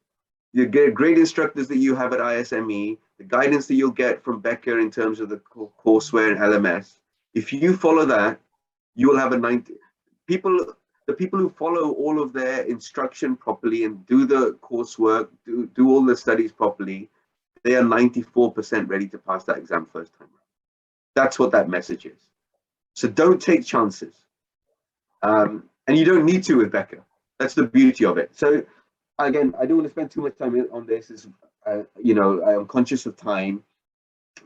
You get great instructors that you have at ISME, the guidance that you'll get from Becca in terms of the courseware and LMS. If you follow that, you will have a 90. The people who follow all of their instruction properly and do the coursework, do all the studies properly, they are 94% ready to pass that exam first time. That's what that message is. So don't take chances. And you don't need to with Becca. That's the beauty of it. So again, I don't want to spend too much time on this. Is you know, I am conscious of time,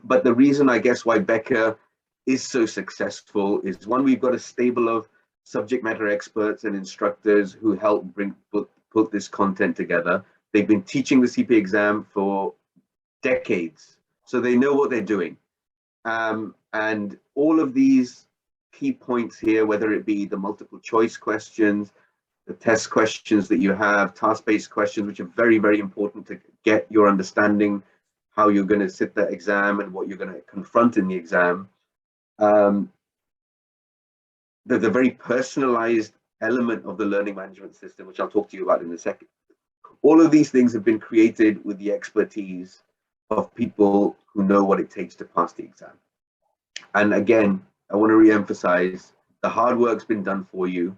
but the reason I guess why Becca is so successful is, one, we've got a stable of subject matter experts and instructors who help put this content together. They've been teaching the CPA exam for decades, so they know what they're doing. And all of these key points here, whether it be the multiple choice questions, the test questions that you have, task-based questions, which are very, very important to get your understanding how you're going to sit that exam and what you're going to confront in the exam. The very personalized element of the learning management system, which I'll talk to you about in a second. All of these things have been created with the expertise of people who know what it takes to pass the exam. And again, I want to re-emphasize, the hard work's been done for you.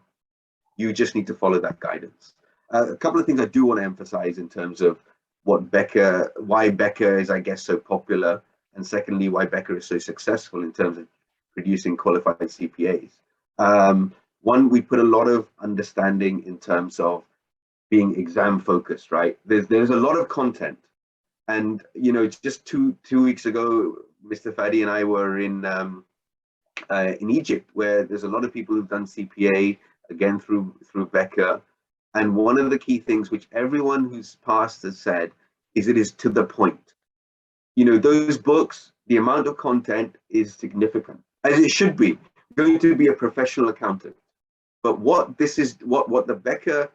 You just need to follow that guidance. A couple of things I do want to emphasize in terms of what Becca, why Becca is, I guess, so popular, and secondly, why Becca is so successful in terms of producing qualified CPAs. One, we put a lot of understanding in terms of being exam focused, right? There's a lot of content, and you know, just two weeks ago, Mr. Fadi and I were in Egypt, where there's a lot of people who've done CPA, again through Becca, and one of the key things which everyone who's passed has said is it is to the point. You know, those books, the amount of content is significant, as it should be. You're going to be a professional accountant, but what the Becca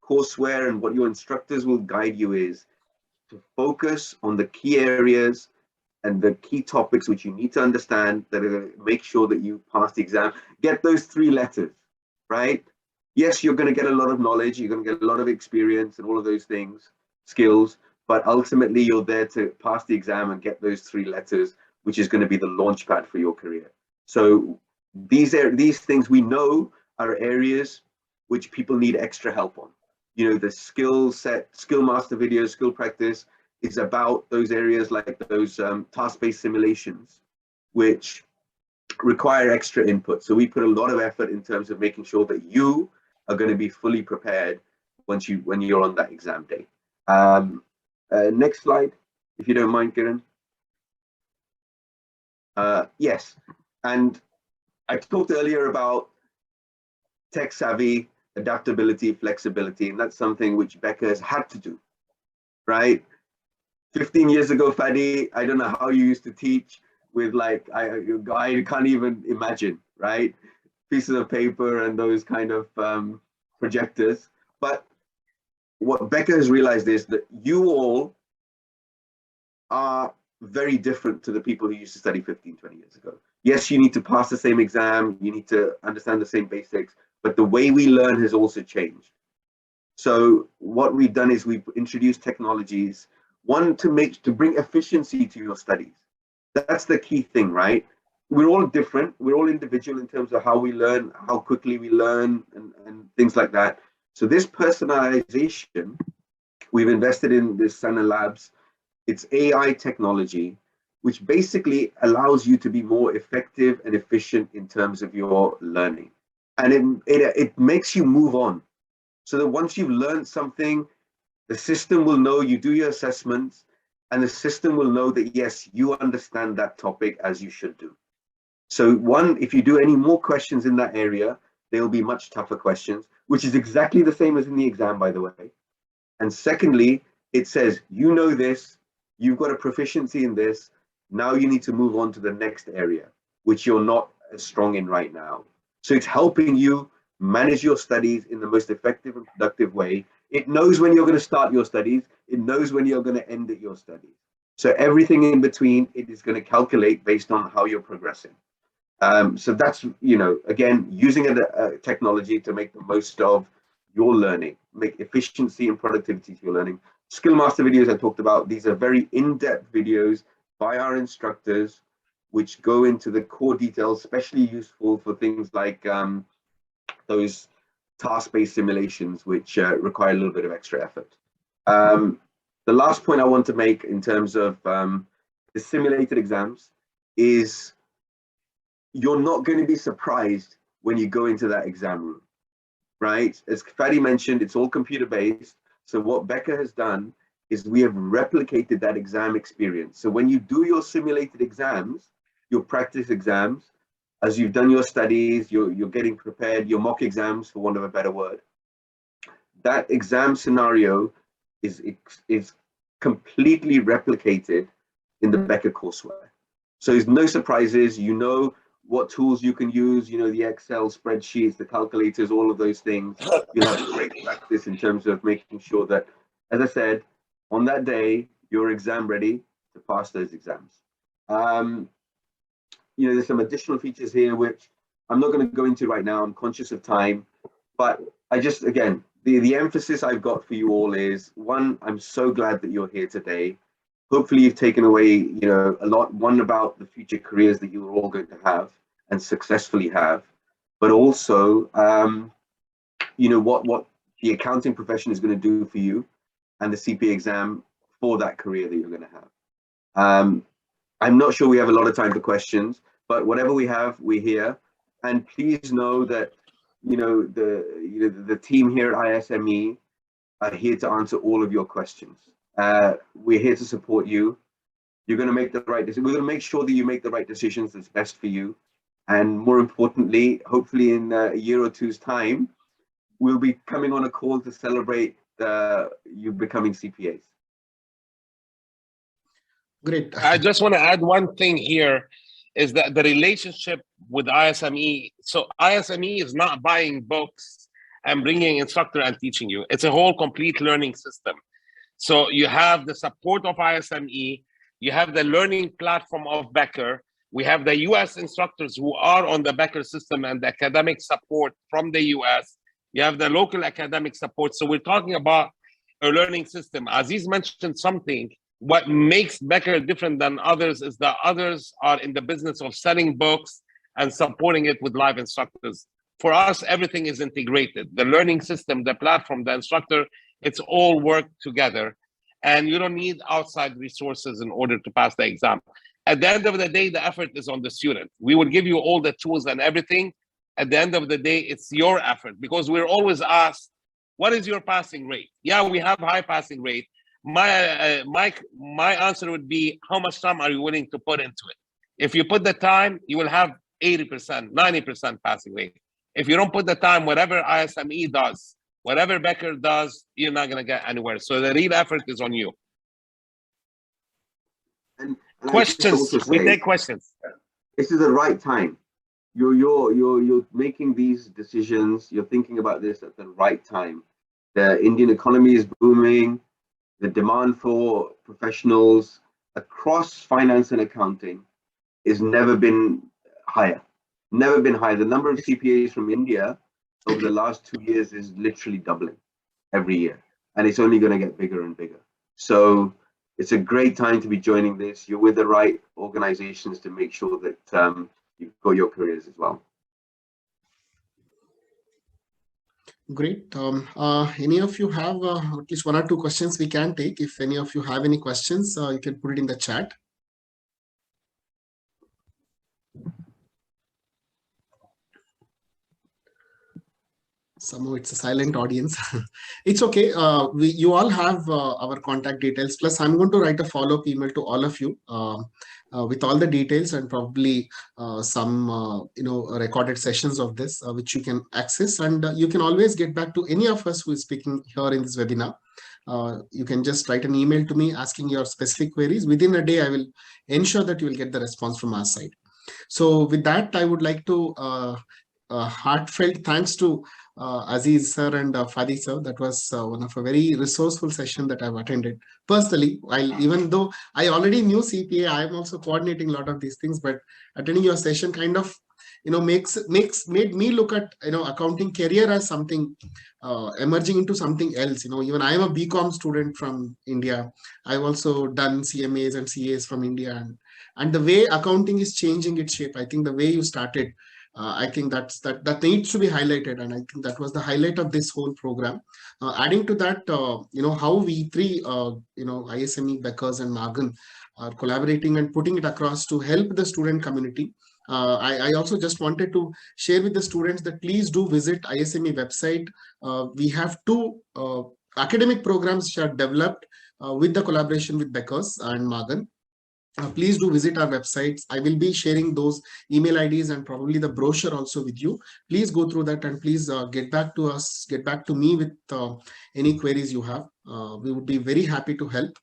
courseware and what your instructors will guide you is to focus on the key areas and the key topics which you need to understand that are going to make sure that you pass the exam. Get those 3 letters, right? Yes, you're going to get a lot of knowledge, you're going to get a lot of experience and all of those things, skills, but ultimately you're there to pass the exam and get those 3 letters, which is going to be the launch pad for your career. So these things we know are areas which people need extra help on. You know, the skill set, skill master videos, skill practice is about those areas like those task-based simulations, which require extra input. So we put a lot of effort in terms of making sure that you are going to be fully prepared when you're on that exam day. Next slide, if you don't mind, Kiran. Yes, and I talked earlier about tech savvy, adaptability, flexibility, and that's something which Becca has had to do, right? 15 years ago, Fadi, I don't know how you used to teach with like, I can't even imagine, right? Pieces of paper and those kind of projectors. But what Becca has realized is that you all are very different to the people who used to study 15, 20 years ago. Yes, you need to pass the same exam, you need to understand the same basics, but the way we learn has also changed. So what we've done is we've introduced technologies, one, to bring efficiency to your studies. That's the key thing, right? We're all different, we're all individual in terms of how we learn, how quickly we learn, and things like that. So this personalization, we've invested in this Sana Labs. It's AI technology, which basically allows you to be more effective and efficient in terms of your learning. And it makes you move on. So that once you've learned something, the system will know, you do your assessments, and the system will know that, yes, you understand that topic as you should do. So one, if you do any more questions in that area, they'll be much tougher questions, which is exactly the same as in the exam, by the way. And secondly, it says, you know this, you've got a proficiency in this, now you need to move on to the next area, which you're not as strong in right now. So it's helping you manage your studies in the most effective and productive way. It knows when you're going to start your studies. It knows when you're going to end at your studies. So everything in between, it is going to calculate based on how you're progressing. So that's, you know, again, using a technology to make the most of your learning, make efficiency and productivity to your learning. Skill master videos I talked about, these are very in-depth videos by our instructors, which go into the core details, especially useful for things like those task-based simulations, which require a little bit of extra effort. The last point I want to make in terms of the simulated exams is you're not going to be surprised when you go into that exam room, right? As Fadi mentioned, it's all computer-based. So what Becca has done is we have replicated that exam experience. So when you do your simulated exams, your practice exams, as you've done your studies, you're getting prepared, your mock exams, for want of a better word, that exam scenario is completely replicated in the Becca courseware. So there's no surprises. You know what tools you can use, you know, the Excel spreadsheets, the calculators, all of those things. You'll have great practice in terms of making sure that, as I said, on that day, you're exam ready to pass those exams. You know, there's some additional features here, which I'm not going to go into right now. I'm conscious of time, but I just, again, the emphasis I've got for you all is, one, I'm so glad that you're here today. Hopefully you've taken away, you know, a lot, one, about the future careers that you're all going to have and successfully have, but also, you know, what the accounting profession is going to do for you and the CPA exam for that career that you're going to have. I'm not sure we have a lot of time for questions, but whatever we have, we're here. And please know that, you know, the team here at ISME are here to answer all of your questions. We're here to support you. You're going to make the right decision. We're going to make sure that you make the right decisions that's best for you. And more importantly, hopefully in a year or two's time, we'll be coming on a call to celebrate you becoming CPAs. Great. I just want to add one thing here, is that the relationship with ISME. So ISME is not buying books and bringing instructor and teaching you. It's a whole complete learning system. So you have the support of ISME, you have the learning platform of Becker, we have the US instructors who are on the Becker system and the academic support from the US, you have the local academic support. So we're talking about a learning system. Aziz mentioned something. What makes Becker different than others is that others are in the business of selling books and supporting it with live instructors. For us, everything is integrated. The learning system, the platform, the instructor, it's all work together. And you don't need outside resources in order to pass the exam. At the end of the day, the effort is on the student. We will give you all the tools and everything. At the end of the day, it's your effort, because we're always asked, what is your passing rate? Yeah, we have high passing rate. My answer would be, how much time are you willing to put into it? If you put the time, you will have 80%, 90% passing rate. If you don't put the time, whatever ISME does, whatever Becker does, you're not going to get anywhere. So the real effort is on you. And questions, we take questions. This is the right time. You're making these decisions. You're thinking about this at the right time. The Indian economy is booming. The demand for professionals across finance and accounting has never been higher. Never been higher. The number of CPAs from India over the last 2 years is literally doubling every year. And it's only going to get bigger and bigger. So it's a great time to be joining this. You're with the right organizations to make sure that you've got your careers as well. Great. Any of you have at least 1 or 2 questions we can take? If any of you have any questions, you can put it in the chat. Somehow it's a silent audience. It's okay. You all have our contact details. Plus, I'm going to write a follow-up email to all of you with all the details and probably some recorded sessions of this which you can access. And you can always get back to any of us who is speaking here in this webinar. You can just write an email to me asking your specific queries. Within a day, I will ensure that you will get the response from our side. So with that, I would like to heartfelt thanks to Aziz sir and Fadi sir. That was one of a very resourceful session that I've attended personally. Even though I already knew CPA, I'm also coordinating a lot of these things, but attending your session kind of made me look at accounting career as something emerging into something else. Even I am a BCom student from India. I've also done CMAs and CAs from India, and the way accounting is changing its shape. I think the way you started, I think that needs to be highlighted, and I think that was the highlight of this whole program. Adding to that, how we three, ISME, Beckers, and Magan are collaborating and putting it across to help the student community. I also just wanted to share with the students that please do visit ISME website. We have two academic programs which are developed with the collaboration with Beckers and Magan. Please do visit our websites. I will be sharing those email IDs and probably the brochure also with you. Please go through that, and please get back to us, get back to me with any queries you have. We would be very happy to help,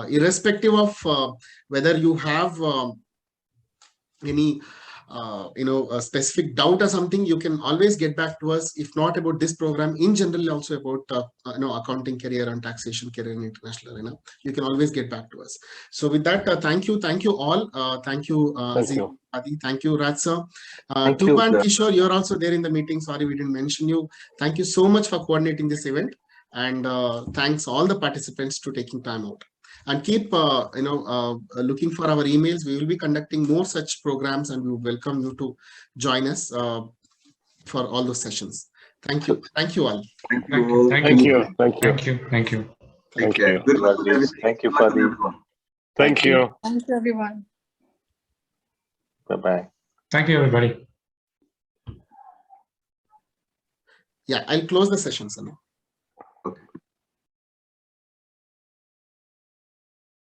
irrespective of whether you have any a specific doubt or something. You can always get back to us, if not about this program, in general also about accounting career and taxation career in international arena. You can always get back to us. So with that, thank you all. Thank you, Aziz, Adi. Thank you, Raj sir. Tuba and Kishore, you're also there in the meeting. Sorry we didn't mention you. Thank you so much for coordinating this event, and thanks all the participants to taking time out. And keep looking for our emails. We will be conducting more such programs, and we will welcome you to join us for all those sessions. Thank you. Thank you all. Thank you. Thank you. Thank you. Thank you. Thank you. Thank you. Good luck. Thank you, Fadi. Thank you. Thank you, everyone. Bye-bye. Thank you, everybody. Yeah, I'll close the session, sir.